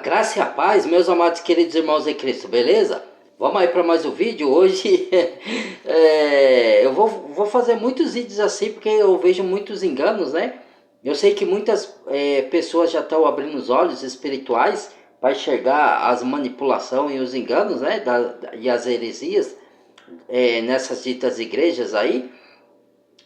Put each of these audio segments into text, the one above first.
Graça e a paz, meus amados queridos irmãos em Cristo, beleza? Vamos aí para mais um vídeo. Hoje eu vou fazer muitos vídeos assim porque eu vejo muitos enganos, né? Eu sei que muitas pessoas já estão abrindo os olhos espirituais para enxergar as manipulações e os enganos, né? E as heresias nessas ditas igrejas aí.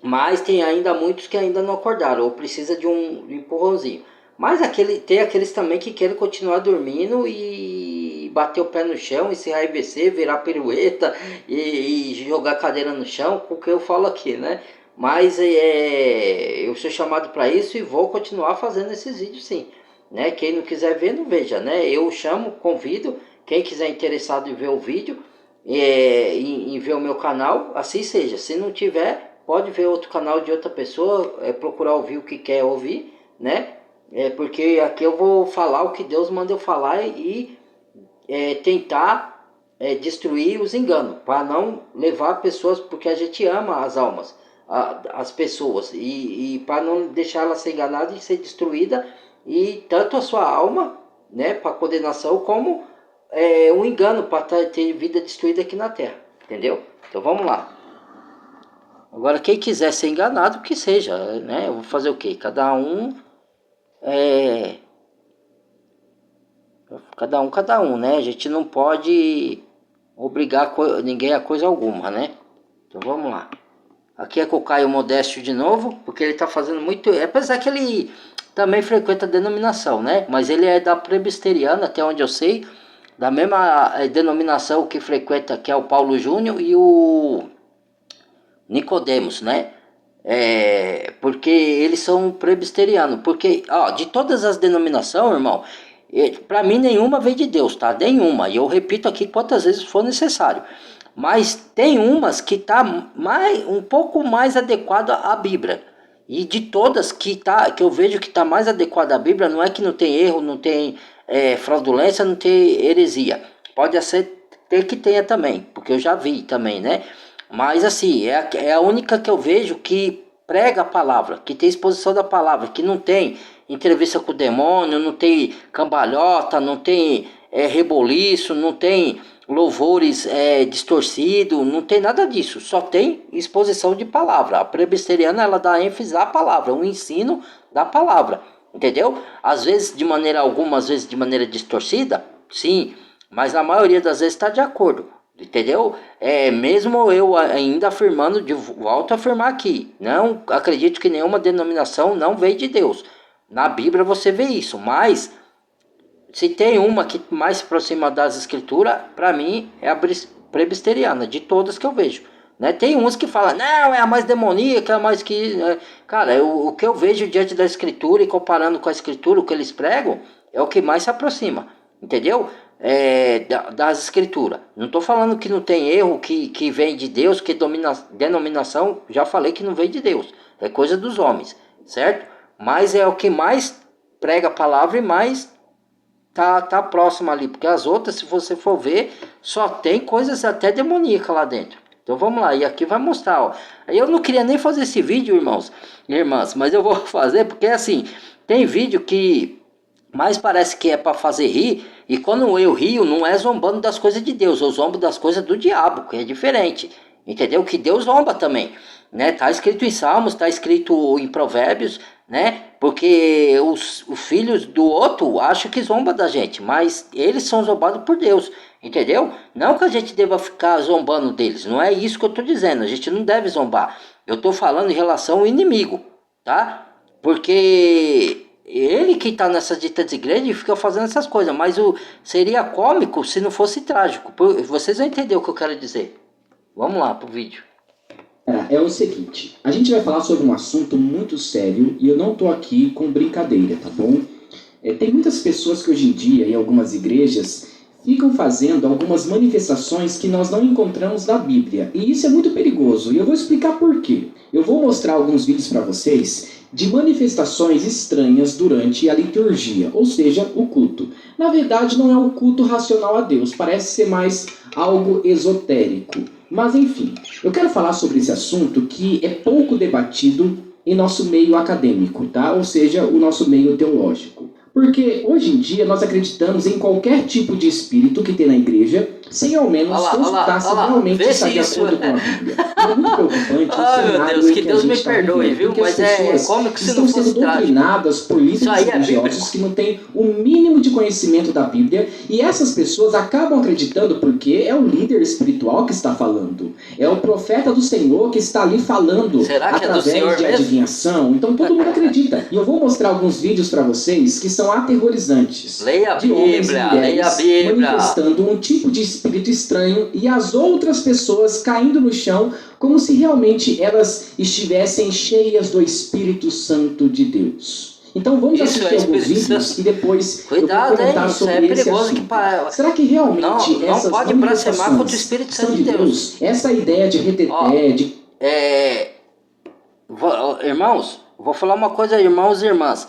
Mas tem ainda muitos que ainda não acordaram ou precisa de um empurrãozinho. Mas tem aqueles também que querem continuar dormindo e bater o pé no chão, e se enraivecer, virar pirueta e jogar cadeira no chão, com o que eu falo aqui, né? Mas eu sou chamado para isso e vou continuar fazendo esses vídeos sim, né? Quem não quiser ver, não veja, né? Eu chamo, convido, quem quiser interessado em ver o vídeo, em ver o meu canal, assim seja. Se não tiver, pode ver outro canal de outra pessoa, procurar ouvir o que quer ouvir, né? Porque aqui eu vou falar o que Deus manda eu falar e tentar destruir os enganos, para não levar pessoas, porque a gente ama as almas, as pessoas, e para não deixar ela ser enganada e ser destruída, e tanto a sua alma, né, para condenação, como um engano para ter vida destruída aqui na terra, entendeu? Então vamos lá. Agora quem quiser ser enganado, que seja, né? Eu vou fazer o quê? É, cada um, né? A gente não pode obrigar ninguém a coisa alguma, né? Então vamos lá. Aqui é com o Caio Modéstio de novo, porque ele tá fazendo muito... Apesar que ele também frequenta a denominação, né? Mas ele é da Presbiteriana, até onde eu sei, da mesma denominação que frequenta, que é o Paulo Júnior e o Nicodemos, né? Porque eles são presbiterianos. Porque, ó, de todas as denominações, irmão, para mim nenhuma vem de Deus, tá? Nenhuma. E eu repito aqui quantas vezes for necessário. Mas tem umas que tá um pouco mais adequada à Bíblia. E de todas que eu vejo que está mais adequada à Bíblia, não é que não tem erro, não tem fraudulência, não tem heresia. Pode ser ter que tenha também, porque eu já vi também, né? Mas assim, é a única que eu vejo que prega a palavra, que tem exposição da palavra, que não tem entrevista com o demônio, não tem cambalhota, não tem reboliço, não tem louvores distorcidos, não tem nada disso, só tem exposição de palavra. A presbiteriana, ela dá ênfase à palavra, o ensino da palavra, entendeu? Às vezes de maneira alguma, às vezes de maneira distorcida, sim, mas na maioria das vezes está de acordo, entendeu? Mesmo eu ainda afirmando, volto a afirmar aqui, não acredito que nenhuma denominação não veio de Deus. Na Bíblia você vê isso, mas se tem uma que mais se aproxima das escrituras, para mim é a presbiteriana, de todas que eu vejo. Né? Tem uns que falam, não, é a mais demoníaca, é a mais que... Cara, o que eu vejo diante da escritura e comparando com a escritura, o que eles pregam, é o que mais se aproxima, entendeu? Das escrituras. Não estou falando que não tem erro, que vem de Deus, que denominação, já falei que não vem de Deus, é coisa dos homens, certo? Mas é o que mais prega a palavra e mais tá próximo ali, porque as outras, se você for ver, só tem coisas até demoníacas lá dentro. Então vamos lá, e aqui vai mostrar, ó. Eu não queria nem fazer esse vídeo, irmãos e irmãs, mas eu vou fazer porque assim, tem vídeo que mais parece que é para fazer rir, e quando eu rio, não é zombando das coisas de Deus, eu zombo das coisas do diabo, que é diferente, entendeu? Que Deus zomba também, né? Tá escrito em Salmos, tá escrito em Provérbios, né? Porque os filhos do outro acham que zomba da gente, mas eles são zombados por Deus, entendeu? Não que a gente deva ficar zombando deles, não é isso que eu tô dizendo, a gente não deve zombar. Eu tô falando em relação ao inimigo, tá? Porque ele que está nessas ditas igrejas fica fazendo essas coisas, mas seria cômico se não fosse trágico. Vocês vão entender o que eu quero dizer. Vamos lá pro vídeo. É o seguinte, a gente vai falar sobre um assunto muito sério e eu não tô aqui com brincadeira, tá bom? Tem muitas pessoas que hoje em dia, em algumas igrejas, ficam fazendo algumas manifestações que nós não encontramos na Bíblia. E isso é muito perigoso, e eu vou explicar por quê. Eu vou mostrar alguns vídeos para vocês de manifestações estranhas durante a liturgia, ou seja, o culto. Na verdade, não é um culto racional a Deus, parece ser mais algo esotérico. Mas enfim, eu quero falar sobre esse assunto que é pouco debatido em nosso meio acadêmico, tá? Ou seja, o nosso meio teológico. Porque hoje em dia nós acreditamos em qualquer tipo de espírito que tem na igreja, sem ao menos consultar se realmente está de acordo com a Bíblia. É muito preocupante o cenário em que a gente está vivendo, viu? porque as pessoas estão sendo doutrinadas por líderes religiosos que não têm o mínimo de conhecimento da Bíblia, e essas pessoas acabam acreditando porque é o líder espiritual que está falando, é o profeta do Senhor que está ali falando através de adivinhação. Então todo mundo acredita. E eu vou mostrar alguns vídeos para vocês que são aterrorizantes. Leia a de homens e Bíblia, mulheres leia a Bíblia. manifestando um tipo de espírito estranho e as outras pessoas caindo no chão como se realmente elas estivessem cheias do Espírito Santo de Deus. Então vamos assistir alguns vídeos e depois eu vou comentar sobre esse assunto. Será que realmente essas pode blasfemar contra o Espírito Santo de Deus? Essa ideia de reteté, irmãos, vou falar uma coisa, irmãos e irmãs.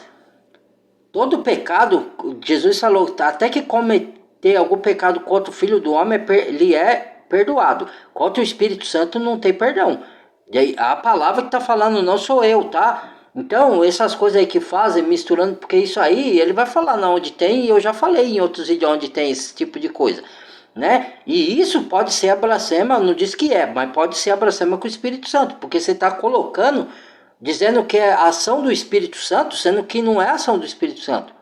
Todo pecado, Jesus falou, até que cometer algum pecado contra o Filho do Homem, ele é perdoado. Contra o Espírito Santo não tem perdão. A palavra que está falando não sou eu, tá? Então, essas coisas aí que fazem, misturando, porque isso aí, ele vai falar não, onde tem, e eu já falei em outros vídeos onde tem esse tipo de coisa, né? E isso pode ser a blasfema, não diz que é, mas pode ser a blasfema com o Espírito Santo, porque você está colocando, dizendo que é a ação do Espírito Santo, sendo que não é a ação do Espírito Santo.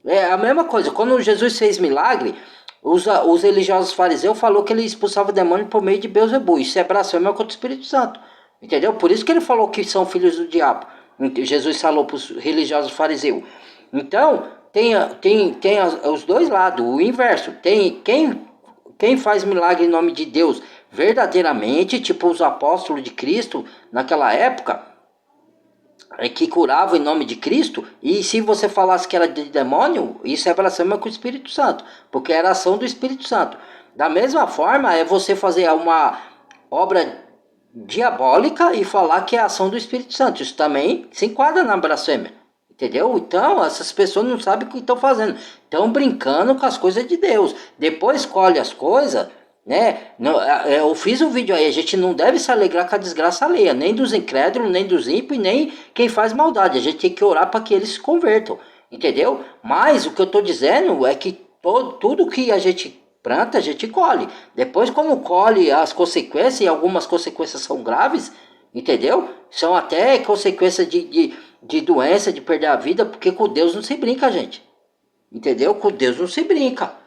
É a mesma coisa, quando Jesus fez milagre, os religiosos fariseus falou que ele expulsava o demônio por meio de Beelzebul. Isso é blasfema contra o Espírito Santo, entendeu? Por isso que ele falou que são filhos do diabo. Jesus falou para os religiosos fariseus. Então, tem os dois lados, o inverso. Tem quem faz milagre em nome de Deus verdadeiramente, tipo os apóstolos de Cristo naquela época, que curava em nome de Cristo, e se você falasse que era de demônio, isso é blasfêmia com o Espírito Santo, porque era ação do Espírito Santo. Da mesma forma, é você fazer uma obra diabólica e falar que é a ação do Espírito Santo. Isso também se enquadra na blasfêmia, entendeu? Então, essas pessoas não sabem o que estão fazendo, estão brincando com as coisas de Deus, depois escolhe as coisas, né? Eu fiz um vídeo aí, a gente não deve se alegrar com a desgraça alheia, nem dos incrédulos, nem dos ímpios, nem quem faz maldade. A gente tem que orar para que eles se convertam, entendeu? Mas o que eu estou dizendo é que tudo que a gente planta, a gente colhe. Depois, como colhe as consequências, e algumas consequências são graves, entendeu? São até consequências de doença, de perder a vida, porque com Deus não se brinca, gente, entendeu? Com Deus não se brinca.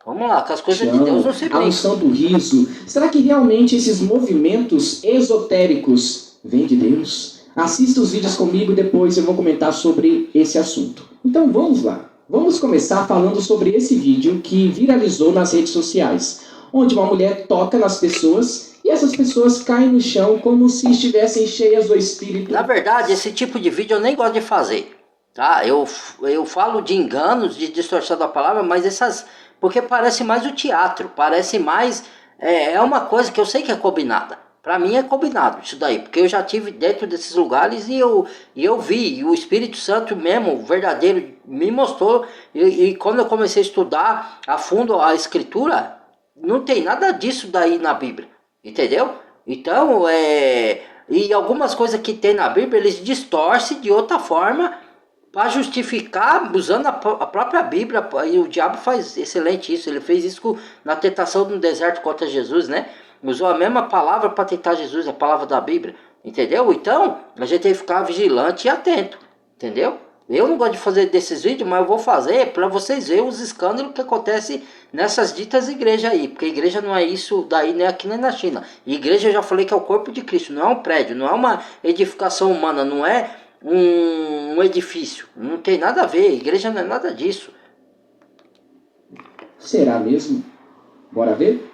Vamos lá, com as coisas de Deus não se brinca. A unção do riso. Será que realmente esses movimentos esotéricos vêm de Deus? Assista os vídeos comigo e depois eu vou comentar sobre esse assunto. Então vamos lá. Vamos começar falando sobre esse vídeo que viralizou nas redes sociais, onde uma mulher toca nas pessoas e essas pessoas caem no chão como se estivessem cheias do Espírito. Na verdade, esse tipo de vídeo eu nem gosto de fazer, tá? Eu falo de enganos, de distorção da palavra, mas porque parece mais o teatro, parece mais... É uma coisa que eu sei que é combinada. Para mim é combinado isso daí, porque eu já tive dentro desses lugares e eu vi, e o Espírito Santo mesmo, o verdadeiro, me mostrou, e quando eu comecei a estudar a fundo a Escritura, não tem nada disso daí na Bíblia, entendeu? Então, e algumas coisas que tem na Bíblia, eles distorcem de outra forma, para justificar, usando a própria Bíblia, e o diabo faz excelente isso, ele fez isso na tentação no deserto contra Jesus, né? Usou a mesma palavra para tentar Jesus, a palavra da Bíblia, entendeu? Então, a gente tem que ficar vigilante e atento, entendeu? Eu não gosto de fazer desses vídeos, mas eu vou fazer para vocês verem os escândalos que acontecem nessas ditas igrejas aí, porque a igreja não é isso daí, nem aqui nem na China. E igreja eu já falei que é o corpo de Cristo, não é um prédio, não é uma edificação humana, não é um edifício, não tem nada a ver, a igreja não é nada disso. Será mesmo? Bora ver?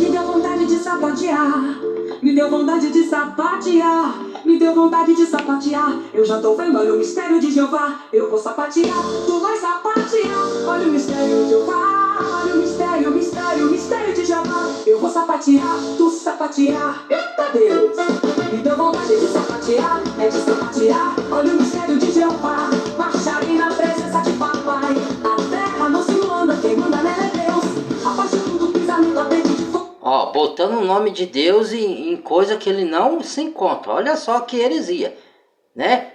Me deu vontade de sapatear, me deu vontade de sapatear, me deu vontade de sapatear. Eu já tô vendo, olha o mistério de Jeová. Eu vou sapatear, tu vai sapatear. Olha o mistério de Jeová, olha o mistério, mistério, mistério de Jeová. Eu vou sapatear, tu sapatear. Eita Deus, me deu vontade de sapatear, é de sapatear. Olha o mistério de Jeová, marcharei na presença de papai. A terra não se anda, quem manda nela é Deus. Após tudo pisar no tapete de fogo. Ó, botando o nome de Deus em coisa que ele não se encontra. Olha só que heresia. né?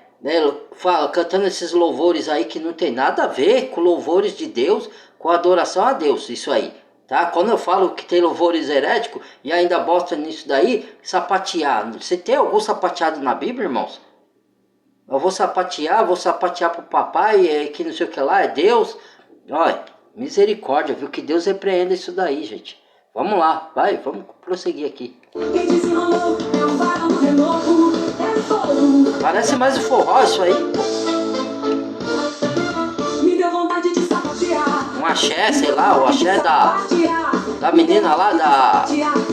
Cantando esses louvores aí que não tem nada a ver com louvores de Deus, com adoração a Deus, isso aí, tá? Quando eu falo que tem louvores heréticos e ainda bosta nisso daí, sapatear. Você tem algum sapateado na Bíblia, irmãos? Eu vou sapatear pro papai, que não sei o que lá, é Deus. Olha, misericórdia, viu? Que Deus repreenda isso daí, gente. Vamos lá, vamos prosseguir aqui. Quem desenrolou é um varão do renovo, é fogo. Parece mais o forró isso aí. Me deu vontade de sapatear. Um axé, sei lá, o axé da menina lá da...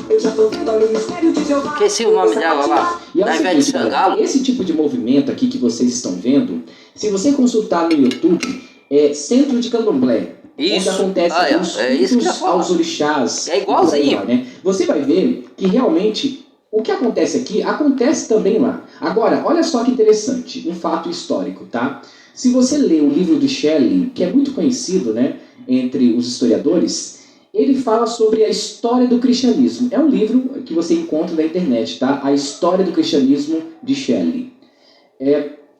Eu já tô vendo o mistério de Jeová. Esqueci o nome dela lá. E é o Da Ivete seguinte, Sangalo. galera, esse tipo de movimento aqui que vocês estão vendo, se você consultar no YouTube, é Centro de Candomblé. Isso. Onde acontece os É isso que eu ia cultos falar. aos orixás. É igualzinho. E por aí vai, né? Você vai ver que realmente o que acontece aqui, acontece também lá. Agora, olha só que interessante, um fato histórico, tá? Se você lê o livro do Shelley, que é muito conhecido, né, entre os historiadores, ele fala sobre a história do cristianismo. É um livro que você encontra na internet, tá? A História do Cristianismo de Shelley.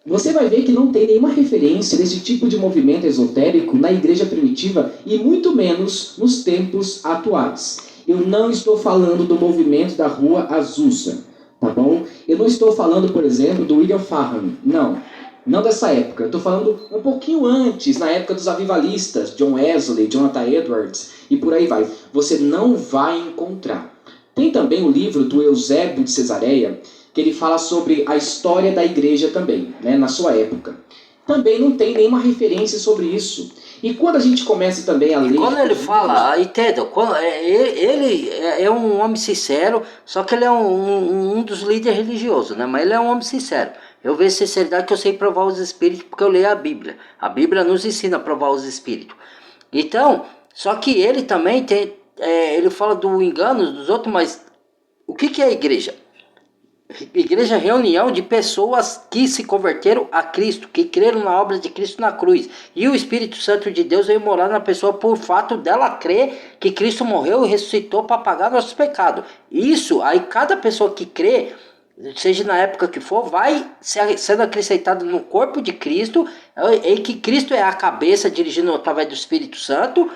Você vai ver que não tem nenhuma referência desse tipo de movimento esotérico na igreja primitiva e muito menos nos tempos atuais. Eu não estou falando do movimento da Rua Azusa, tá bom? Eu não estou falando, por exemplo, do William Farham. Não dessa época. Eu estou falando um pouquinho antes, na época dos avivalistas, John Wesley, Jonathan Edwards e por aí vai. Você não vai encontrar. Tem também o livro do Eusébio de Cesareia, que ele fala sobre a história da igreja também, né, na sua época. Também não tem nenhuma referência sobre isso. E quando a gente começa também a ler... Quando ele fala, entenda, ele é um homem sincero, só que ele é um dos líderes religiosos, né? Mas ele é um homem sincero. Eu vejo sinceridade que eu sei provar os espíritos porque eu leio a Bíblia. A Bíblia nos ensina a provar os espíritos. Então, só que ele também tem... ele fala do engano dos outros, mas o que é a igreja? Igreja é reunião de pessoas que se converteram a Cristo, que creram na obra de Cristo na cruz. E o Espírito Santo de Deus veio morar na pessoa por fato dela crer que Cristo morreu e ressuscitou para pagar nossos pecados. Isso, aí cada pessoa que crê, seja na época que for, vai sendo acrescentado no corpo de Cristo, em que Cristo é a cabeça, dirigindo através do Espírito Santo,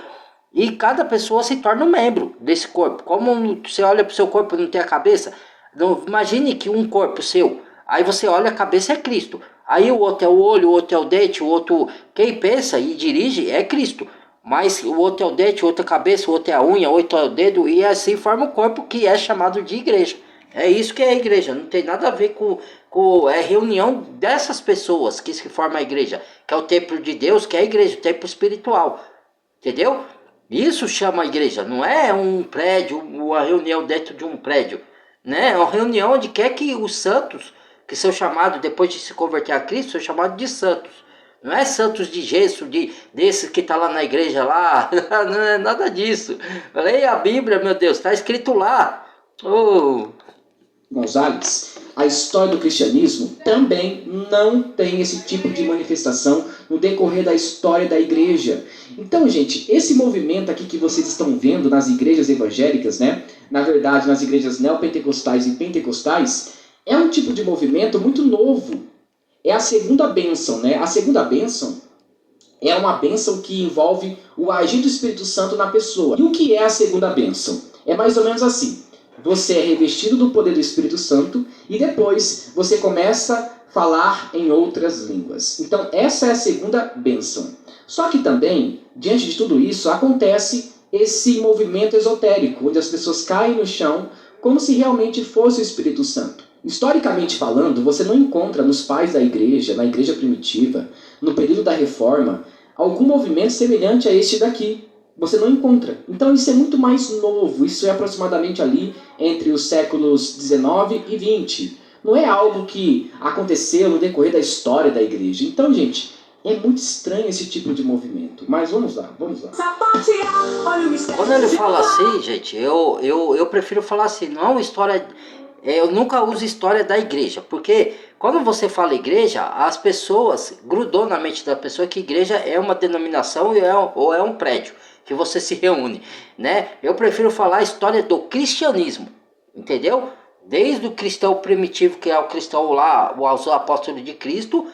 e cada pessoa se torna um membro desse corpo. Como você olha para o seu corpo e não tem a cabeça... Não, imagine que um corpo seu, aí você olha, a cabeça é Cristo, aí o outro é o olho, o outro é o dente, o outro, quem pensa e dirige é Cristo, mas o outro é o dente, o outro é a cabeça, o outro é a unha, o outro é o dedo, e assim forma o corpo que é chamado de igreja. É isso que é a igreja, não tem nada a ver com a reunião dessas pessoas que se forma a igreja, que é o templo de Deus, que é a igreja, o templo espiritual, entendeu? Isso chama a igreja, não é um prédio, uma reunião dentro de um prédio. Né? É uma reunião onde quer que os santos, que são chamados, depois de se converter a Cristo, são chamados de santos. Não é santos de gesso, desse que está lá na igreja lá, não é nada disso. Leia a Bíblia, meu Deus, está escrito lá. Oh. Gonzalez, a história do cristianismo também não tem esse tipo de manifestação no decorrer da história da igreja. Então, gente, esse movimento aqui que vocês estão vendo nas igrejas evangélicas, né? Na verdade, nas igrejas neopentecostais e pentecostais, é um tipo de movimento muito novo. É a segunda bênção, né? A segunda bênção é uma bênção que envolve o agir do Espírito Santo na pessoa. E o que é a segunda bênção? É mais ou menos assim. Você é revestido do poder do Espírito Santo e depois você começa a falar em outras línguas. Então, essa é a segunda bênção. Só que também, diante de tudo isso, acontece esse movimento esotérico, onde as pessoas caem no chão como se realmente fosse o Espírito Santo. Historicamente falando, você não encontra nos pais da igreja, na igreja primitiva, no período da Reforma, algum movimento semelhante a este daqui. Você não encontra. Então isso é muito mais novo, isso é aproximadamente ali entre os séculos 19 e 20. Não é algo que aconteceu no decorrer da história da igreja. Então, gente, é muito estranho esse tipo de movimento. Mas vamos lá. Quando ele fala assim, gente, eu prefiro falar assim, não é uma história... Eu nunca uso história da igreja, porque quando você fala igreja, as pessoas, grudou na mente da pessoa que igreja é uma denominação ou é um prédio que você se reúne, né? Eu prefiro falar a história do cristianismo, entendeu? Desde o cristão primitivo, que é o cristão lá, os apóstolos de Cristo,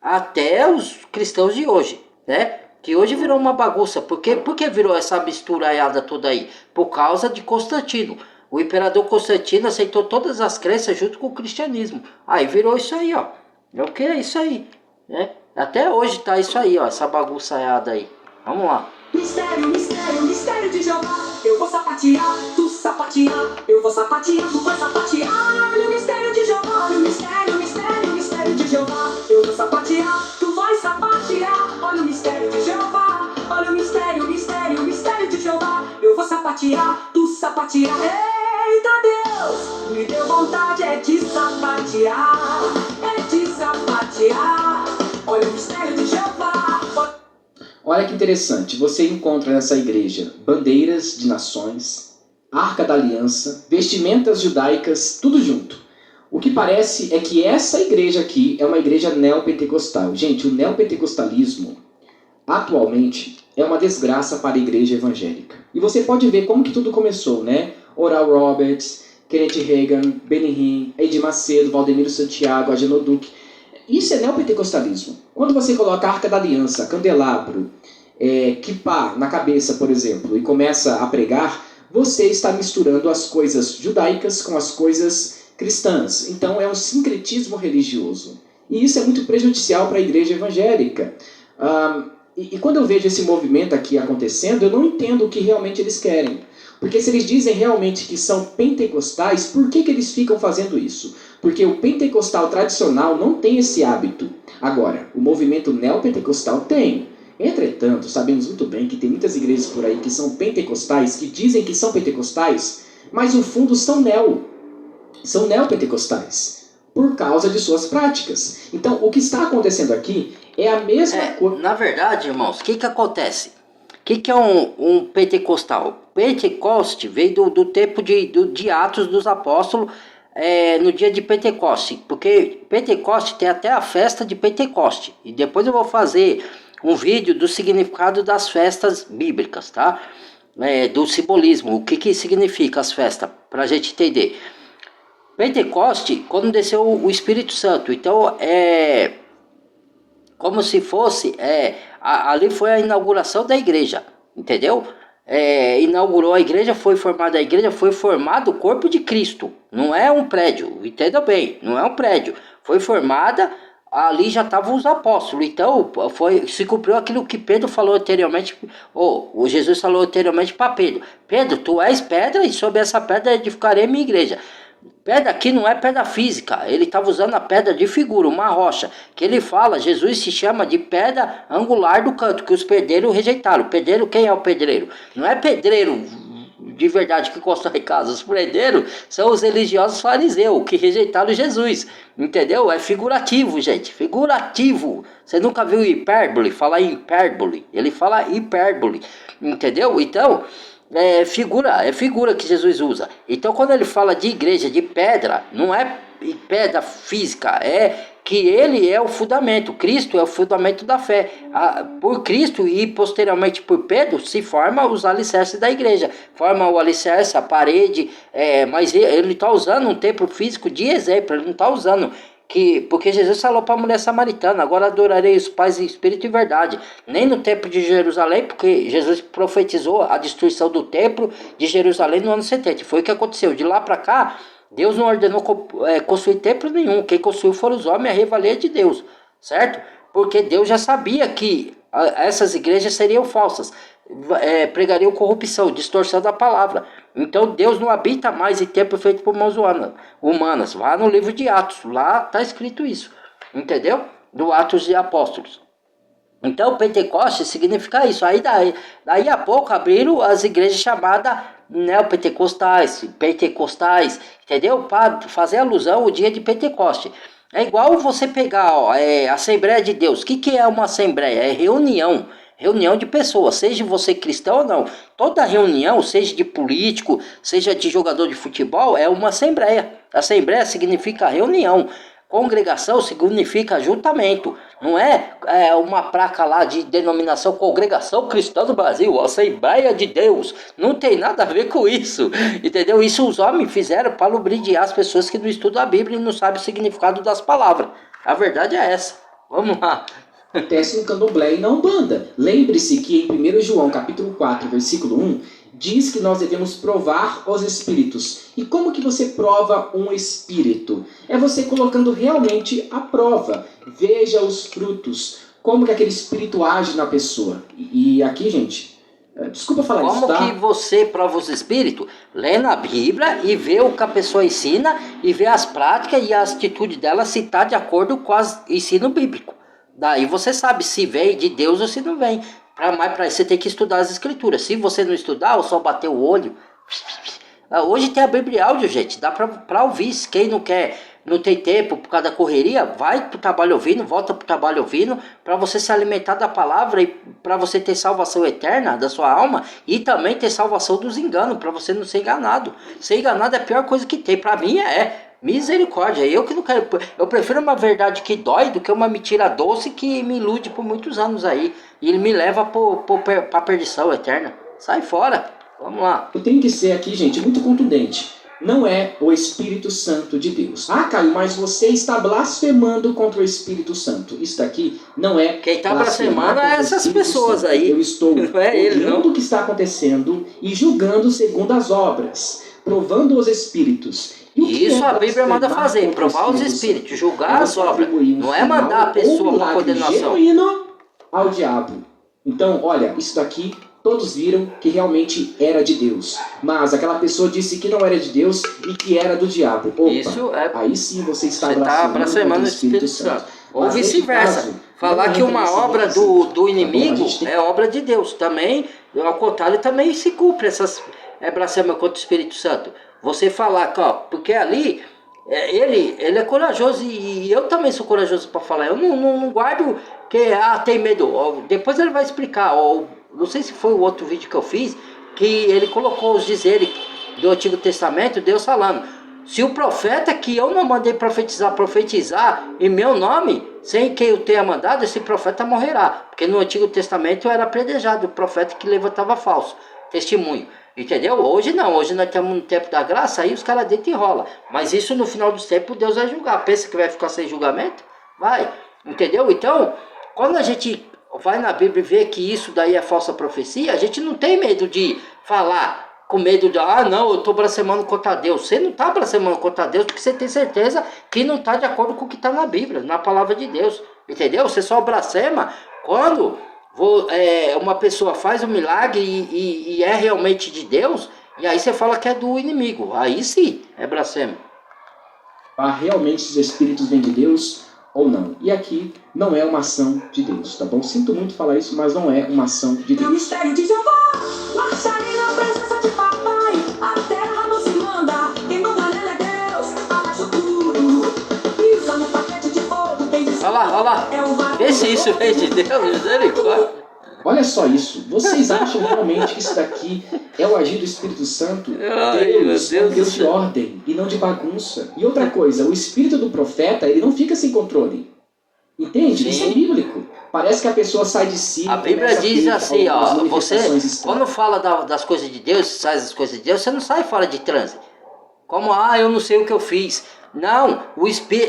até os cristãos de hoje, né? Que hoje virou uma bagunça. Por que virou essa misturaiada toda aí? Por causa de Constantino. O imperador Constantino aceitou todas as crenças junto com o cristianismo. Aí virou isso aí, ó. É o que é isso aí, né? Até hoje tá isso aí, ó, essa bagunçaiada aí. Vamos lá. Mistério, mistério, mistério de Jeová. Eu vou sapatear, tu sapatear. Eu vou sapatear, tu vai sapatear. Olha o mistério de Jeová. Olha o mistério, mistério, mistério de Jeová. Eu vou sapatear, tu vai sapatear. Olha o mistério de Jeová. Olha o mistério, mistério, mistério de Jeová. Eu vou sapatear, tu sapatear. Eita Deus, me deu vontade é de sapatear. É de sapatear. Olha o mistério de Jeová. Olha que interessante, você encontra nessa igreja bandeiras de nações, arca da aliança, vestimentas judaicas, tudo junto. O que parece é que essa igreja aqui é uma igreja neopentecostal. Gente, o neopentecostalismo, atualmente, é uma desgraça para a igreja evangélica. E você pode ver como que tudo começou, né? Oral Roberts, Kenneth Hagin, Benny Hinn, Edir Macedo, Valdemiro Santiago, Agenor Duque. Isso é neopentecostalismo. Quando você coloca a Arca da Aliança, candelabro, kippah na cabeça, por exemplo, e começa a pregar, você está misturando as coisas judaicas com as coisas cristãs. Então é um sincretismo religioso. E isso é muito prejudicial para a igreja evangélica. E quando eu vejo esse movimento aqui acontecendo, eu não entendo o que realmente eles querem. Porque se eles dizem realmente que são pentecostais, por que eles ficam fazendo isso? Porque o pentecostal tradicional não tem esse hábito. Agora, o movimento neopentecostal tem. Entretanto, sabemos muito bem que tem muitas igrejas por aí que são pentecostais, que dizem que são pentecostais, mas no fundo são neopentecostais, por causa de suas práticas. Então, o que está acontecendo aqui é a mesma coisa. Na verdade, irmãos, o que acontece? O que é um pentecostal? Pentecoste veio do tempo de Atos dos Apóstolos, no dia de Pentecoste, porque Pentecoste tem até a festa de Pentecoste, e depois eu vou fazer um vídeo do significado das festas bíblicas, tá? Do simbolismo, o que significa as festas, para a gente entender. Pentecoste, quando desceu o Espírito Santo, então como se fosse, ali foi a inauguração da igreja, entendeu? Inaugurou a igreja, foi formada a igreja, foi formado o corpo de Cristo, não é um prédio, entenda bem, não é um prédio, foi formada, ali já estavam os apóstolos, então se cumpriu aquilo que Pedro falou anteriormente, o Jesus falou anteriormente para Pedro: Pedro, tu és pedra e sobre essa pedra edificarei minha igreja. Pedra aqui não é pedra física, ele estava usando a pedra de figura, uma rocha, que ele fala, Jesus se chama de pedra angular do canto, que os pedreiros rejeitaram. Pedreiro, quem é o pedreiro? Não é pedreiro de verdade que constrói casas, os pedreiros são os religiosos fariseus, que rejeitaram Jesus, entendeu? É figurativo, gente, figurativo. Você nunca viu hipérbole, falar em hipérbole, ele fala hipérbole, entendeu? Então... É figura que Jesus usa. Então quando ele fala de igreja de pedra, não é pedra física, é que ele é o fundamento, Cristo é o fundamento da fé. Por Cristo e posteriormente por Pedro se forma os alicerces da igreja, forma o alicerce, a parede, mas ele está usando um templo físico de exemplo, ele não está usando... porque Jesus falou para a mulher samaritana: agora adorarei os pais em espírito e verdade. Nem no templo de Jerusalém, porque Jesus profetizou a destruição do templo de Jerusalém no ano 70. Foi o que aconteceu. De lá para cá, Deus não ordenou construir templo nenhum. Quem construiu foram os homens, a revalia de Deus, certo? Porque Deus já sabia que essas igrejas seriam falsas, pregariam corrupção, distorção da palavra. Então Deus não habita mais em templo feito por mãos humanas. Vá no livro de Atos, lá está escrito isso, entendeu? Do Atos de Apóstolos. Então Pentecoste significa isso. Aí daí a pouco abriram as igrejas chamadas neopentecostais, pentecostais, entendeu? Para fazer alusão ao dia de Pentecoste. É igual você pegar Assembleia de Deus. O que é uma assembleia? É reunião de pessoas, seja você cristão ou não. Toda reunião, seja de político, seja de jogador de futebol, é uma assembleia. Assembleia significa reunião. Congregação significa ajuntamento. Não é uma placa lá de denominação Congregação Cristã do Brasil, Assembleia de Deus. Não tem nada a ver com isso. Entendeu? Isso os homens fizeram para lubridiar as pessoas que não estudam a Bíblia e não sabem o significado das palavras. A verdade é essa. Vamos lá. Acontece no candomblé e na Umbanda. Lembre-se que em 1 João capítulo 4, versículo 1, diz que nós devemos provar os espíritos. E como que você prova um espírito? É você colocando realmente à prova. Veja os frutos. Como que aquele espírito age na pessoa. E aqui, gente, desculpa falar isso, tá? Como que você prova os espíritos? Lê na Bíblia e vê o que a pessoa ensina e vê as práticas e a atitude dela se está de acordo com o ensino bíblico. Daí você sabe se vem de Deus ou se não vem. Mas para isso você tem que estudar as escrituras. Se você não estudar ou só bater o olho... Hoje tem a Bíblia áudio, gente. Dá para ouvir. Quem não quer, não tem tempo por causa da correria, vai pro trabalho ouvindo, volta pro trabalho ouvindo, para você se alimentar da palavra e para você ter salvação eterna da sua alma e também ter salvação dos enganos, para você não ser enganado. Ser enganado é a pior coisa que tem. Para mim misericórdia. Eu que não quero. Eu prefiro uma verdade que dói do que uma mentira doce que me ilude por muitos anos aí. E ele me leva pra perdição eterna. Sai fora. Vamos lá. Eu tenho que ser aqui, gente, muito contundente. Não é o Espírito Santo de Deus. Ah, Caio, mas você está blasfemando contra o Espírito Santo. Isso daqui não é. Quem está blasfemando é essas pessoas Santo. aí. Eu estou olhando o que está acontecendo e julgando segundo as obras, provando os espíritos. Isso a Bíblia manda fazer, provar os espíritos, julgar as obras. Não é mandar a pessoa para condenação. Genuíno ao diabo. Então, olha, isso daqui todos viram que realmente era de Deus. Mas aquela pessoa disse que não era de Deus e que era do diabo. Opa, isso aí sim você está blasfemando o Espírito Santo. Ou vice-versa. Falar que uma obra do inimigo é obra de Deus. Também, ao contrário, também se cumpre essas blasfêmias contra o Espírito Santo. Você falar, porque ali ele é corajoso e eu também sou corajoso para falar. Eu não guardo que tem medo. Depois ele vai explicar. Não sei se foi o outro vídeo que eu fiz, que ele colocou os dizeres do Antigo Testamento, Deus falando. Se o profeta que eu não mandei profetizar em meu nome, sem que eu tenha mandado, esse profeta morrerá. Porque no Antigo Testamento era predejado o profeta que levantava falso testemunho. Entendeu? Hoje não, hoje nós estamos no tempo da graça, aí os caras deitam e rolam. Mas isso no final dos tempos Deus vai julgar. Pensa que vai ficar sem julgamento? Vai. Entendeu? Então, quando a gente vai na Bíblia e vê que isso daí é falsa profecia, a gente não tem medo de falar com medo de, não, eu estou blasfemando contra Deus. Você não está blasfemando contra Deus porque você tem certeza que não está de acordo com o que está na Bíblia, na palavra de Deus. Entendeu? Você só blasfema quando uma pessoa faz um milagre e é realmente de Deus, e aí você fala que é do inimigo. Aí sim, é blasfemo. Realmente os espíritos vêm de Deus ou não? E aqui não é uma ação de Deus, tá bom? Sinto muito falar isso, mas não é uma ação de Deus. No mistério de Jeová, marcharei na presença de papai. A terra não se manda, quem manda nela é Deus. Abaixo tudo, pisa no paquete de fogo. Olha lá. Vê se isso vem de Deus, misericórdia. Olha só isso. Vocês acham realmente que isso daqui é o agir do Espírito Santo? Deus é Deus de ordem e não de bagunça. E outra coisa, o espírito do profeta, ele não fica sem controle. Entende? Sim. Isso é bíblico. Parece que a pessoa sai de si. A Bíblia diz assim, você, quando fala das coisas de Deus, faz as coisas de Deus, você não sai fora de transe. Como, eu não sei o que eu fiz. Não,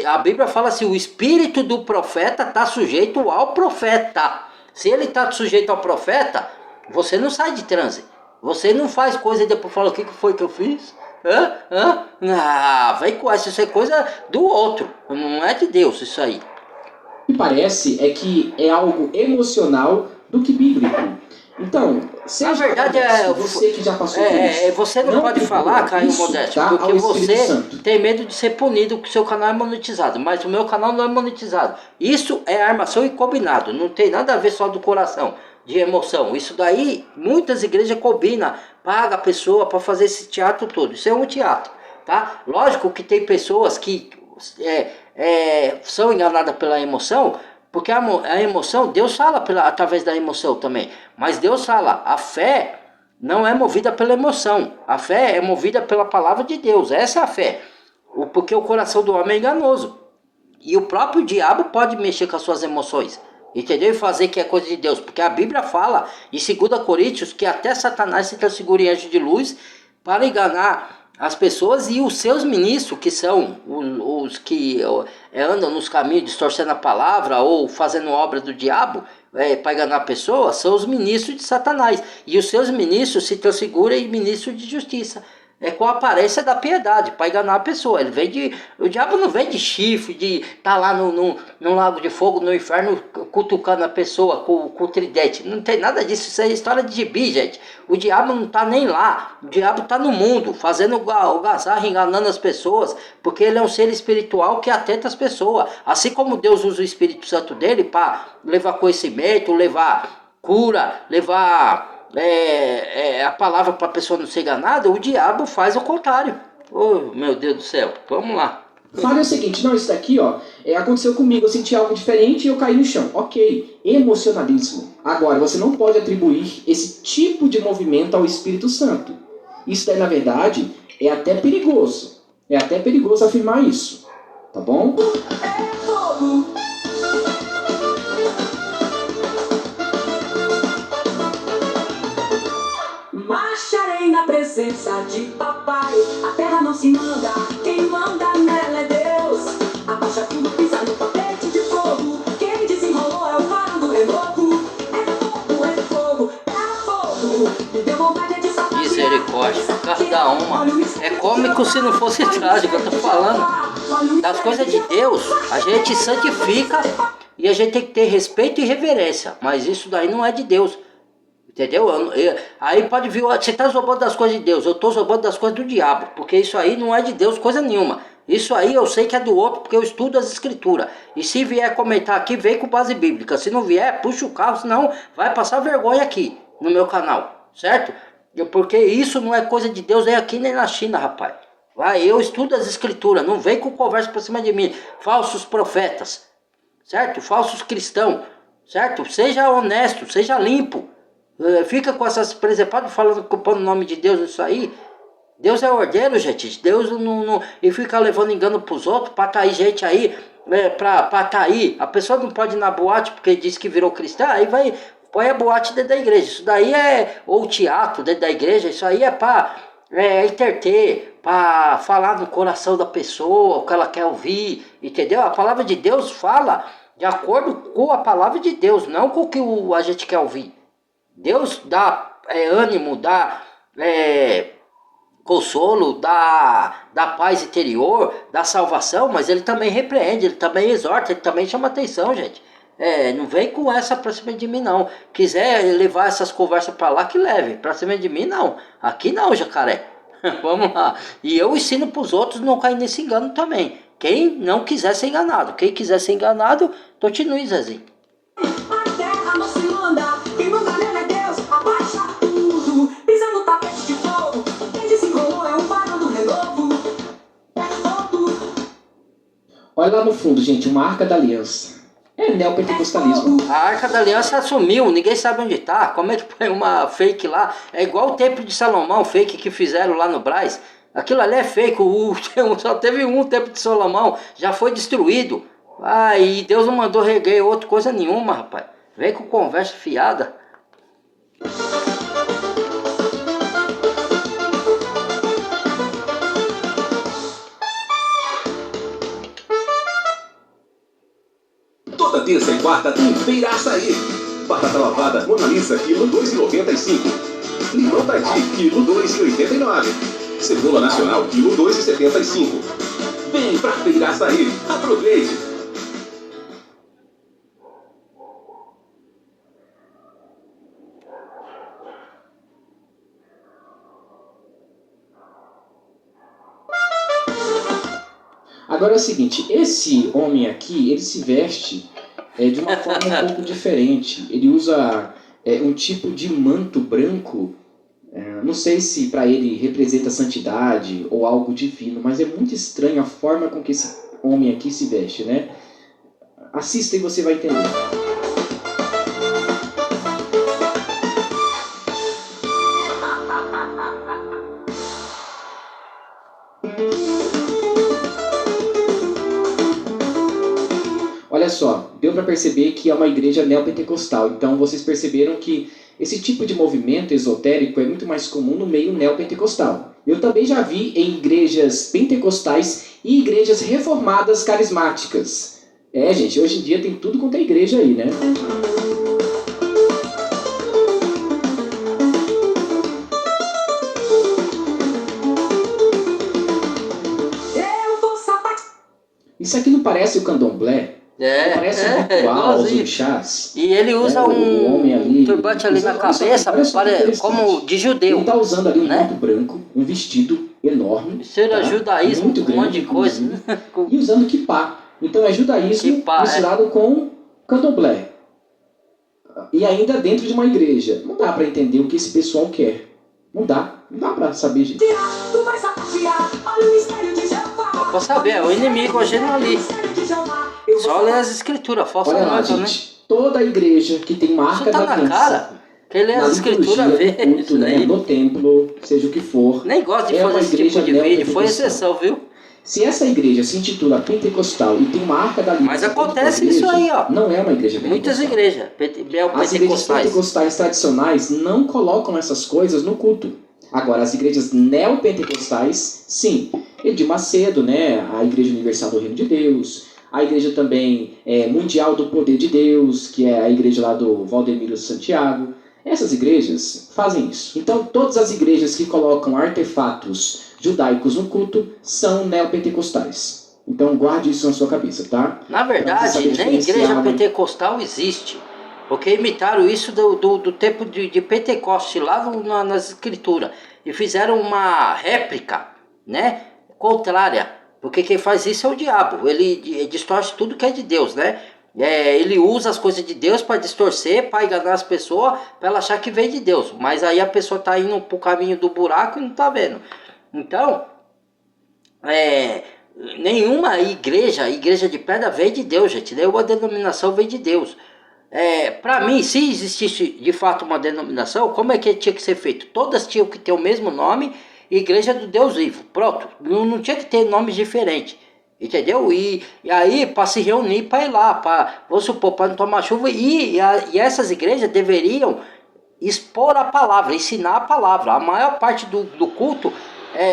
a Bíblia fala assim, o espírito do profeta está sujeito ao profeta. Se ele está sujeito ao profeta, você não sai de transe. Você não faz coisa e depois fala, o que foi que eu fiz? Vai com essa, isso é coisa do outro, não é de Deus isso aí. O que parece é que é algo emocional do que bíblico. Então, na verdade, você que já passou por isso. Você não pode falar, Caio Modesto, porque você tem medo de ser punido porque o seu canal é monetizado, mas o meu canal não é monetizado. Isso é armação e combinado, não tem nada a ver só do coração, de emoção. Isso daí, muitas igrejas combinam, paga a pessoa para fazer esse teatro todo. Isso é um teatro, tá? Lógico que tem pessoas que são enganadas pela emoção, porque a emoção, Deus fala através da emoção também. Mas Deus fala, a fé não é movida pela emoção. A fé é movida pela palavra de Deus. Essa é a fé. Porque o coração do homem é enganoso. E o próprio diabo pode mexer com as suas emoções. Entendeu? E fazer que é coisa de Deus. Porque a Bíblia fala em 2 Coríntios que até Satanás se transfigura em anjo de luz para enganar as pessoas e os seus ministros, que são os que andam nos caminhos distorcendo a palavra ou fazendo obra do diabo para enganar a pessoa, são os ministros de Satanás. E os seus ministros se transfiguram em ministros de justiça. É com a aparência da piedade, para enganar a pessoa. O diabo não vem de chifre, de estar lá no lago de fogo, no inferno, cutucando a pessoa com o tridente. Não tem nada disso, isso é história de gibi, gente. O diabo não está nem lá, o diabo está no mundo, fazendo o gazarro, enganando as pessoas, porque ele é um ser espiritual que atenta as pessoas. Assim como Deus usa o Espírito Santo dele para levar conhecimento, levar cura, levar... a palavra para a pessoa não ser enganada, o diabo faz o contrário. Oh, meu Deus do céu, vamos lá. Fala o seguinte, não, isso daqui, aconteceu comigo, eu senti algo diferente e eu caí no chão. Ok, emocionalismo. Agora, você não pode atribuir esse tipo de movimento ao Espírito Santo. Isso daí, na verdade, é até perigoso. É até perigoso afirmar isso. Tá bom? Marcharei na presença de papai. A terra não se manda, quem manda nela é Deus. Abaixa tudo, pisa no tapete de fogo. Quem desenrolou é o faro do renovo. É fogo, é fogo. Me deu vontade de sapatear. Misericórdia, cada uma. É cômico se não fosse trágico, eu tô falando. Das coisas de Deus, a gente santifica e a gente tem que ter respeito e reverência. Mas isso daí não é de Deus. Entendeu? Aí pode vir, você está zombando das coisas de Deus, eu estou zombando das coisas do diabo, porque isso aí não é de Deus coisa nenhuma. Isso aí eu sei que é do outro, porque eu estudo as escrituras. E se vier comentar aqui, vem com base bíblica. Se não vier, puxa o carro, senão vai passar vergonha aqui no meu canal, certo? Porque isso não é coisa de Deus nem aqui nem na China, rapaz. Eu estudo as escrituras, não vem com conversa pra cima de mim. Falsos profetas, certo? Falsos cristãos, certo? Seja honesto, seja limpo. Fica com essas presepadas falando, culpando o nome de Deus, isso aí. Deus é ordeiro, gente. Deus não. E fica levando engano pros outros, pra cair gente aí, pra cair. A pessoa não pode ir na boate porque diz que virou cristã, aí vai, põe a boate dentro da igreja. Isso daí ou teatro dentro da igreja, isso aí é pra entreter, pra falar no coração da pessoa, o que ela quer ouvir, entendeu? A palavra de Deus fala de acordo com a palavra de Deus, não com o que a gente quer ouvir. Deus dá ânimo, dá consolo, dá paz interior, dá salvação, mas ele também repreende, ele também exorta, ele também chama atenção, gente. Não vem com essa pra cima de mim, não. Quiser levar essas conversas pra lá, que leve. Pra cima de mim, não. Aqui não, jacaré. Vamos lá. E eu ensino pros outros não cair nesse engano também. Quem não quiser ser enganado. Quem quiser ser enganado, continue, Zezinho. A terra não se manda, quem manda nela é Deus. Abaixa tudo, pisa no tapete de fogo. Quem desenrolou é o varão do renovo. É fogo. Olha lá no fundo, gente, uma arca da aliança. É neopentecostalismo. A Arca da Aliança sumiu, ninguém sabe onde tá. Como é que põe uma fake lá? É igual o Templo de Salomão, fake que fizeram lá no Brás. Aquilo ali é fake, só teve um Templo de Salomão, já foi destruído. E Deus não mandou reguer outra coisa nenhuma, rapaz. Vem com conversa fiada. Toda terça e quarta tem Feira Açaí. Batata lavada Mona Lisa, quilo 2,95. Limão Tati, quilo 2,89. Cebola nacional, quilo 2,75. Vem pra Feira Açaí. Aproveite! Agora é o seguinte, esse homem aqui, ele se veste de uma forma um pouco diferente. Ele usa um tipo de manto branco, não sei se para ele representa santidade ou algo divino, mas é muito estranho a forma com que esse homem aqui se veste, né? Assista e você vai entender. para perceber que é uma igreja neopentecostal. Então vocês perceberam que esse tipo de movimento esotérico é muito mais comum no meio neopentecostal. Eu também já vi em igrejas pentecostais e igrejas reformadas carismáticas. Gente, hoje em dia tem tudo quanto é igreja aí, né? Isso aqui não parece o candomblé? Parece um ritual, os orixás. E ele usa um turbante ali na cabeça, como de judeu. Ele está usando ali um manto branco, um vestido enorme. Seja judaísmo, muito grande, um monte de coisa. E usando kippah. Então é judaísmo misturado com candomblé. E ainda dentro de uma igreja. Não dá para entender o que esse pessoal quer. Não dá para saber, gente. Dá pra saber, é o inimigo agindo ali. Só ler as escrituras, falsa nova, né? Toda igreja que tem marca da bênção. Isso tá na cara. Quem lê as escrituras vê culto, né? No templo, seja o que for. Nem gosto de fazer esse tipo de vídeo, foi exceção, viu? Se essa igreja se intitula pentecostal e tem marca da aliança, mas acontece igreja, isso aí, ó. Não é uma igreja pentecostal. Muitas igrejas As igrejas pentecostais tradicionais não colocam essas coisas no culto. Agora, as igrejas neopentecostais, sim. Edir Macedo, né? A Igreja Universal do Reino de Deus. A igreja também Mundial do Poder de Deus, que é a igreja lá do Valdemiro Santiago. Essas igrejas fazem isso. Então, todas as igrejas que colocam artefatos judaicos no culto são neopentecostais. Então, guarde isso na sua cabeça, tá? Na verdade, nem igreja pentecostal existe. Porque imitaram isso do tempo de Pentecoste, lá nas escrituras. E fizeram uma réplica, né? Contrária. Porque quem faz isso é o diabo. Ele distorce tudo que é de Deus, né? Ele usa as coisas de Deus para distorcer, para enganar as pessoas, para ela achar que vem de Deus. Mas aí a pessoa está indo para o caminho do buraco e não está vendo. Então, nenhuma igreja de pedra vem de Deus, gente. Nenhuma denominação vem de Deus. Para mim, se existisse de fato uma denominação, como é que tinha que ser feito? Todas tinham que ter o mesmo nome, Igreja do Deus Vivo, pronto, não tinha que ter nomes diferentes, entendeu? E aí, para se reunir, para ir lá, vamos supor, para não tomar chuva, e essas igrejas deveriam expor a palavra, ensinar a palavra. A maior parte do culto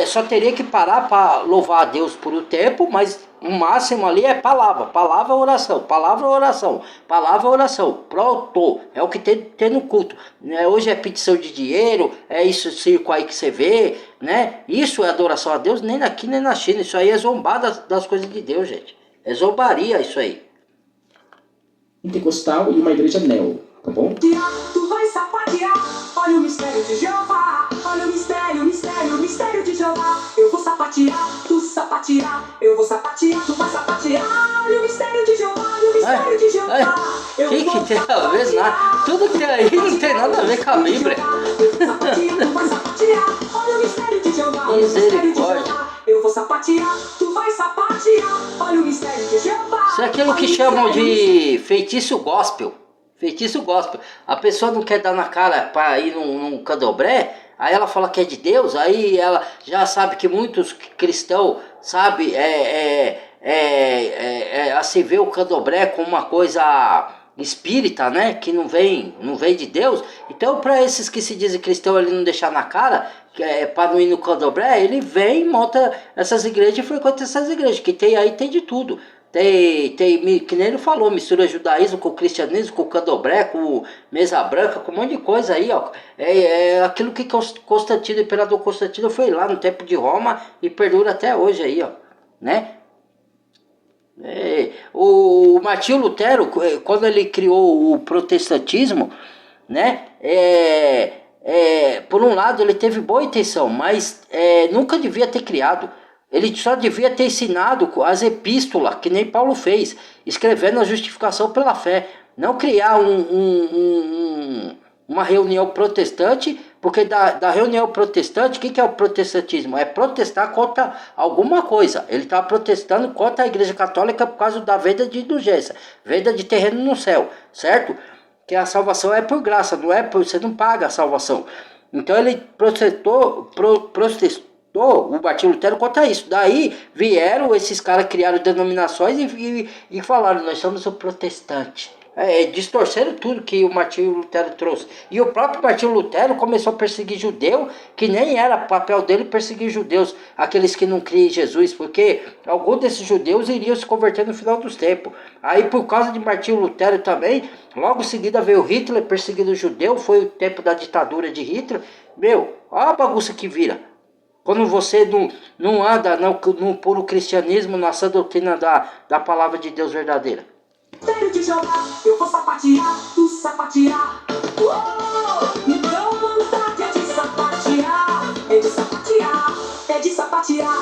só teria que parar para louvar a Deus por um tempo, mas o máximo ali é palavra, oração, pronto, é o que tem no culto. Hoje é petição de dinheiro, é isso circo aí que você vê, né? Isso é adoração a Deus, nem aqui nem na China. Isso aí é zombar das coisas de Deus, gente. É zombaria isso aí. Pentecostal e uma igreja neo, tá bom? Tu vai sapatear, olha o mistério de Jeová. Olha o mistério de Jeová. Eu vou sapatear, tu sapatear. Eu vou sapatear, tu vai sapatear. Olha o mistério de Jeová, olha o mistério de Jeová. O que tem a ver nada? Tudo que tem aí não tem nada a ver com a Bíblia. Eu vou sapatear, tu vai sapatear. Olha o mistério de Jeová, olha o mistério de Jeová. Eu vou sapatear, tu vai sapatear. Olha o mistério de Jeová. Isso é aquilo que chamam de feitiço gospel. Feitiço gospel. A pessoa não quer dar na cara para ir num candomblé, aí ela fala que é de Deus, aí ela já sabe que muitos cristãos, sabe, assim, vê o candomblé como uma coisa espírita, né, que não vem de Deus. Então, para esses que se dizem cristãos, ele não deixar na cara, para não ir no candomblé, ele vem, monta essas igrejas e frequenta essas igrejas, que tem aí, tem de tudo. Tem, que nem ele falou, mistura judaísmo com cristianismo, com candomblé, com mesa branca, com um monte de coisa aí, ó. Aquilo que Constantino, o imperador Constantino, foi lá no tempo de Roma e perdura até hoje aí, ó, né? O Martinho Lutero, quando ele criou o protestantismo, né? Por um lado ele teve boa intenção, mas nunca devia ter criado. Ele só devia ter ensinado as epístolas, que nem Paulo fez, escrevendo a justificação pela fé. Não criar uma reunião protestante, porque da reunião protestante, o que é o protestantismo? É protestar contra alguma coisa. Ele estava protestando contra a Igreja Católica por causa da venda de indulgência, venda de terreno no céu, certo? Que a salvação é por graça, não é por, você não paga a salvação. Então ele O Martinho Lutero conta isso. Daí vieram esses caras, criaram denominações e falaram, nós somos o protestante. Distorceram tudo que o Martinho Lutero trouxe. E o próprio Martinho Lutero começou a perseguir judeu, que nem era papel dele perseguir judeus, aqueles que não criam em Jesus, porque alguns desses judeus iriam se converter no final dos tempos. Aí por causa de Martinho Lutero também, logo em seguida veio Hitler perseguindo o judeu, foi o tempo da ditadura de Hitler. Olha a bagunça que vira. Quando você não anda no puro cristianismo, na sã doutrina da palavra de Deus verdadeira. Sério de jogar, eu vou sapatear, tu sapatear. Me dá vontade de sapatear. É de sapatear, é de sapatear.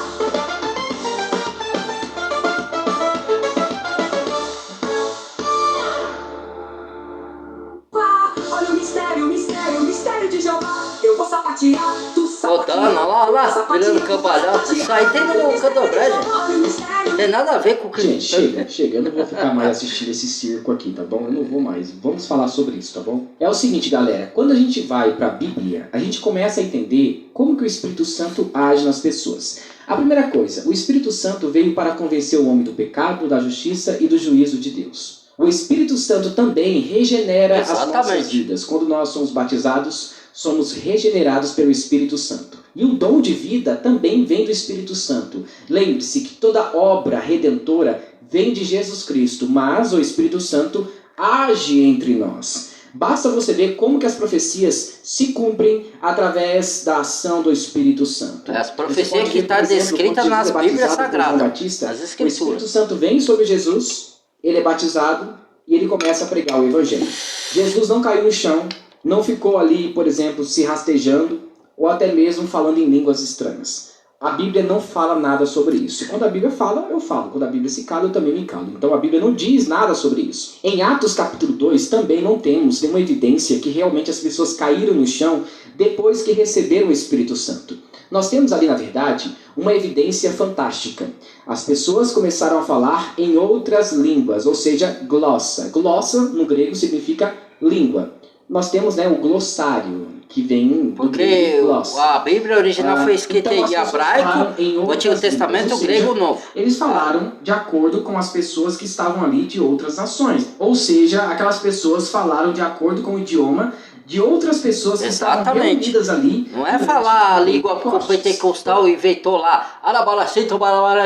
Olha o mistério de jogar. Eu vou sapatear, tu sapatear. Voltando, lá, virando cambalhota. Isso aí tem no Candomblé, gente. Não tem nada a ver com o cristão. Gente, chega. Eu não vou ficar mais assistindo esse circo aqui, tá bom? Eu não vou mais. Vamos falar sobre isso, tá bom? É o seguinte, galera. Quando a gente vai pra Bíblia, a gente começa a entender como que o Espírito Santo age nas pessoas. A primeira coisa, o Espírito Santo veio para convencer o homem do pecado, da justiça e do juízo de Deus. O Espírito Santo também regenera as nossas vidas. Quando nós somos batizados, somos regenerados pelo Espírito Santo. E o dom de vida também vem do Espírito Santo. Lembre-se que toda obra redentora vem de Jesus Cristo, mas o Espírito Santo age entre nós. Basta você ver como que as profecias se cumprem através da ação do Espírito Santo. As profecias que estão descritas nas Bíblias Sagradas, as Escrituras. O Espírito Santo vem sobre Jesus, ele é batizado e ele começa a pregar o Evangelho. Jesus não caiu no chão, não ficou ali, por exemplo, se rastejando, ou até mesmo falando em línguas estranhas. A Bíblia não fala nada sobre isso. Quando a Bíblia fala, eu falo. Quando a Bíblia se cala, eu também me calo. Então a Bíblia não diz nada sobre isso. Em Atos capítulo 2 também não temos nenhuma evidência que realmente as pessoas caíram no chão depois que receberam o Espírito Santo. Nós temos ali, na verdade, uma evidência fantástica. As pessoas começaram a falar em outras línguas, ou seja, glossa. Glossa, no grego, significa língua. Nós temos, o glossário, que vem do grego glossa. A Bíblia original foi escrita em hebraico, o Antigo Testamento, o grego novo. Eles falaram de acordo com as pessoas que estavam ali de outras nações. Ou seja, aquelas pessoas falaram de acordo com o idioma de outras pessoas que estavam reunidas ali. Não é falar a língua pentecostal e inventou lá.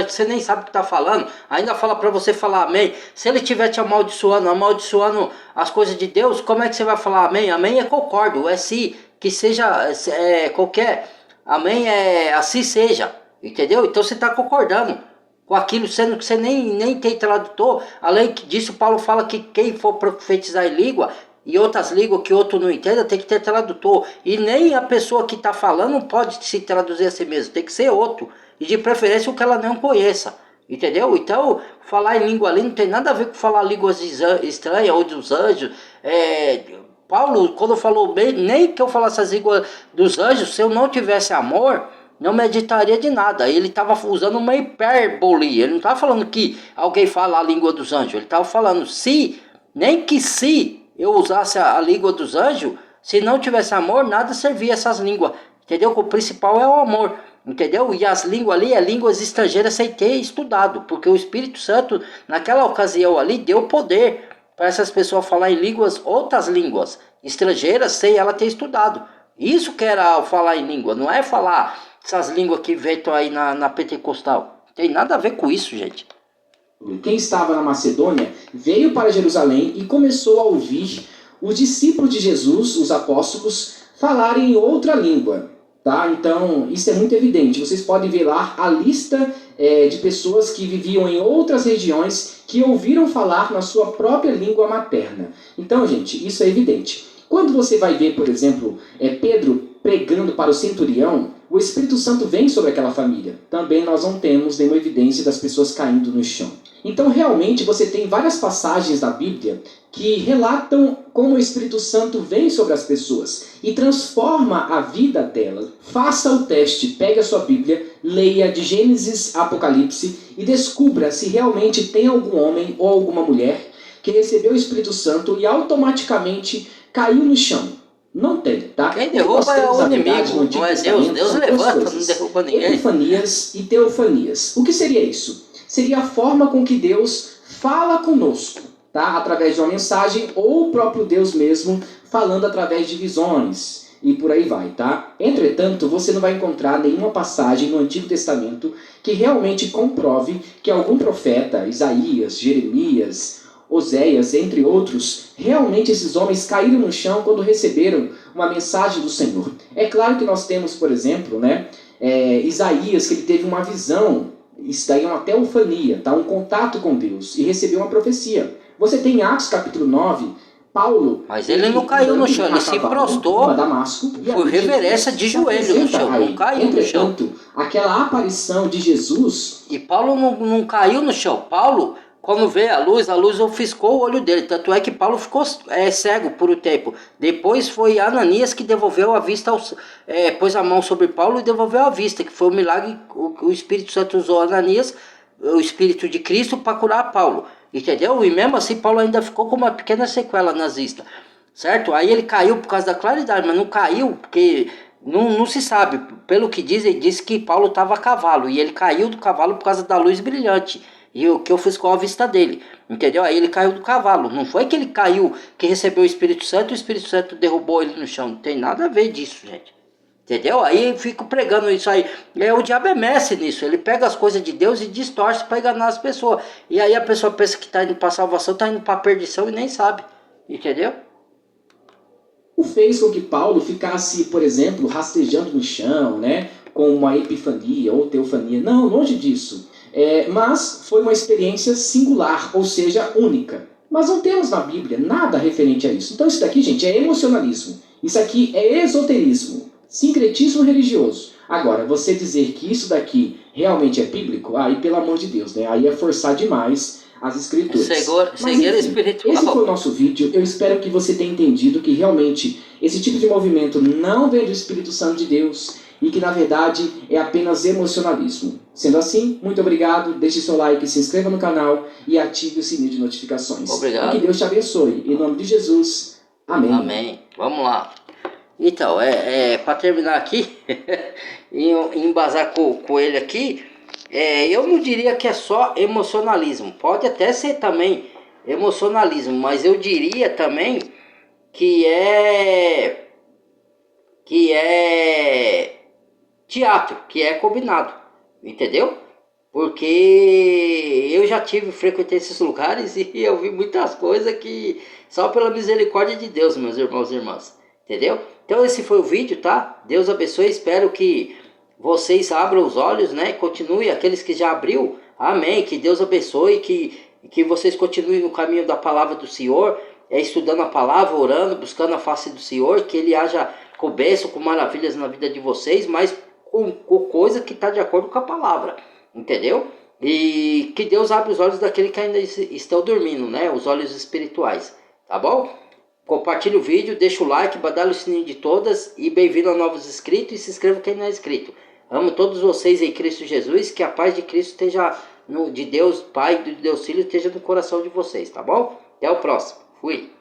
Você nem sabe o que está falando. Ainda fala para você falar amém. Se ele estiver te amaldiçoando as coisas de Deus, como é que você vai falar amém? Amém é concordo, é sim. Que seja qualquer. Amém é assim seja. Entendeu? Então você está concordando com aquilo, sendo que você nem tem tradutor. Além disso, Paulo fala que quem for profetizar em língua e outras línguas que outro não entenda, tem que ter tradutor. E nem a pessoa que está falando pode se traduzir a si mesmo, tem que ser outro. E de preferência o que ela não conheça. Entendeu? Então, falar em língua ali não tem nada a ver com falar línguas estranhas ou dos anjos. Paulo, quando falou bem, nem que eu falasse as línguas dos anjos, se eu não tivesse amor, não meditaria de nada. Ele estava usando uma hipérbole. Ele não estava falando que alguém fala a língua dos anjos. Ele estava falando se eu usasse a língua dos anjos, se não tivesse amor, nada servia essas línguas. Entendeu? O principal é o amor. Entendeu? E as línguas ali, línguas estrangeiras sem ter estudado. Porque o Espírito Santo, naquela ocasião ali, deu poder para essas pessoas falar em outras línguas estrangeiras sem ela ter estudado. Isso que era falar em língua, não é falar essas línguas que inventam aí na pentecostal. Tem nada a ver com isso, gente. Quem estava na Macedônia veio para Jerusalém e começou a ouvir os discípulos de Jesus, os apóstolos, falarem em outra língua. Tá? Então, isso é muito evidente. Vocês podem ver lá a lista de pessoas que viviam em outras regiões que ouviram falar na sua própria língua materna. Então, gente, isso é evidente. Quando você vai ver, por exemplo, Pedro pregando para o centurião, o Espírito Santo vem sobre aquela família. Também nós não temos nenhuma evidência das pessoas caindo no chão. Então, realmente, você tem várias passagens da Bíblia que relatam como o Espírito Santo vem sobre as pessoas e transforma a vida delas. Faça o teste, pegue a sua Bíblia, leia de Gênesis a Apocalipse e descubra se realmente tem algum homem ou alguma mulher que recebeu o Espírito Santo e automaticamente caiu no chão. Não tem, tá? Quem derruba é o inimigo, não é Deus. Deus levanta, não derruba ninguém. Epifanias e teofanias. O que seria isso? Seria a forma com que Deus fala conosco, tá? Através de uma mensagem ou o próprio Deus mesmo falando através de visões e por aí vai, tá? Entretanto, você não vai encontrar nenhuma passagem no Antigo Testamento que realmente comprove que algum profeta, Isaías, Jeremias, Oséias, entre outros, realmente esses homens caíram no chão quando receberam uma mensagem do Senhor. É claro que nós temos, por exemplo, Isaías, que ele teve uma visão, isso daí é uma teofania, tá? Um contato com Deus, e recebeu uma profecia. Você tem Atos capítulo 9, Paulo... Mas ele não caiu no chão, ele se prostrou, por reverência de joelho no chão, não caiu no chão. Entretanto, aquela aparição de Jesus... E Paulo não caiu no chão. Paulo, quando veio a luz ofuscou o olho dele. Tanto é que Paulo ficou cego por um tempo. Depois foi Ananias que devolveu a vista, pôs a mão sobre Paulo e devolveu a vista, que foi um milagre. O Espírito Santo usou Ananias, o Espírito de Cristo, para curar Paulo. Entendeu? E mesmo assim Paulo ainda ficou com uma pequena sequela nas vistas. Certo? Aí ele caiu por causa da claridade, mas não caiu porque... Não se sabe, pelo que dizem, diz que Paulo estava a cavalo, e ele caiu do cavalo por causa da luz brilhante, e o que ofuscou a vista dele, entendeu? Aí ele caiu do cavalo, não foi que ele caiu, que recebeu o Espírito Santo derrubou ele no chão, não tem nada a ver disso, gente, entendeu? Aí eu fico pregando isso aí, o diabo é mestre nisso, ele pega as coisas de Deus e distorce para enganar as pessoas, e aí a pessoa pensa que está indo para salvação, está indo para perdição e nem sabe, entendeu? O fez com que Paulo ficasse, por exemplo, rastejando no chão, com uma epifania ou teofania. Não, longe disso. Mas foi uma experiência singular, ou seja, única. Mas não temos na Bíblia nada referente a isso. Então isso daqui, gente, é emocionalismo. Isso aqui é esoterismo, sincretismo religioso. Agora, você dizer que isso daqui realmente é bíblico, aí pelo amor de Deus, aí é forçar demais as escrituras. Cegueira espiritual. Esse foi o nosso vídeo. Eu espero que você tenha entendido que realmente esse tipo de movimento não vem do Espírito Santo de Deus e que na verdade é apenas emocionalismo. Sendo assim, muito obrigado, deixe seu like, se inscreva no canal e ative o sininho de notificações. Obrigado. E que Deus te abençoe. Em nome de Jesus. Amém. Amém. Vamos lá. Então, para terminar aqui, e embasar com ele aqui, eu não diria que é só emocionalismo. Pode até ser também emocionalismo, mas eu diria também que é teatro, que é combinado, entendeu? Porque eu já frequentei esses lugares e eu vi muitas coisas que só pela misericórdia de Deus, meus irmãos e irmãs, entendeu? Então esse foi o vídeo, tá? Deus abençoe, espero que vocês abram os olhos, Continue, aqueles que já abriu, amém, que Deus abençoe, que vocês continuem no caminho da palavra do Senhor, estudando a palavra, orando, buscando a face do Senhor, que Ele haja com bênção, com maravilhas na vida de vocês, mas com coisa que está de acordo com a palavra, entendeu? E que Deus abra os olhos daqueles que ainda estão dormindo, os olhos espirituais, tá bom? Compartilhe o vídeo, deixa o like, badalha o sininho de todas e bem-vindo a novos inscritos e se inscreva quem não é inscrito. Amo todos vocês em Cristo Jesus, que a paz de Cristo esteja, de Deus Pai, de Deus Filho, esteja no coração de vocês, tá bom? Até o próximo. Fui.